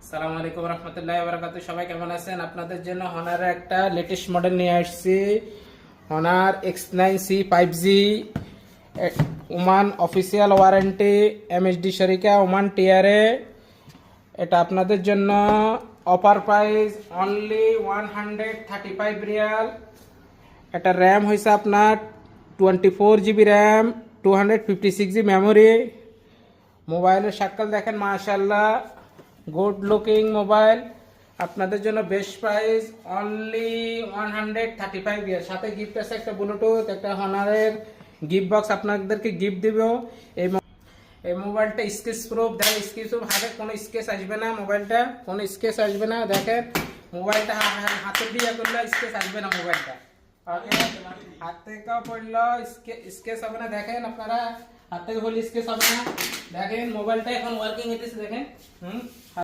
আসসালামু আলাইকুম রহমতুল্লাহি ওয়া বারাকাতুহু। সবাই কেমন আছেন? আপনাদের জন্য হনারের একটা লেটেস্ট মডেল নিয়ে আসছি, Honor X9C 5G, Oman official warranty, MHD শরিকা, ওমান টিআরএ। এটা আপনাদের জন্য অফার প্রাইস অনলি 135 রিয়াল। এটা র্যাম হয়েছে আপনার 24 GB র্যাম, 256 GB মেমোরি। মোবাইলের সাক্কাল দেখেন, মাশাআল্লাহ, গুড লুকিং মোবাইল। আপনাদের জন্য বেস্ট প্রাইস অনলি 135 ইয়ার। সাথে গিফট আছে একটা ব্লুটুথ, একটা হনারের গিফট বক্স আপনাদেরকে গিফট দিব। এই মোবাইলটা স্কেচ প্রুফ, দেখেন স্কেচ প্রুফ, হাতে কোনো স্কেচ আসবে না, মোবাইলটা কোনো স্কেচ আসবে না। দেখেন মোবাইলটা হাতে দিয়ে করলে স্কেচ আসবে না, মোবাইলটা হাত থেকে পড়লো স্কেচ হবে না। দেখেন আপনারা হাত থেকে হলে স্কেচ হবে না। দেখেন মোবাইলটা এখন ওয়ার্কিং হইতেছে, দেখেন।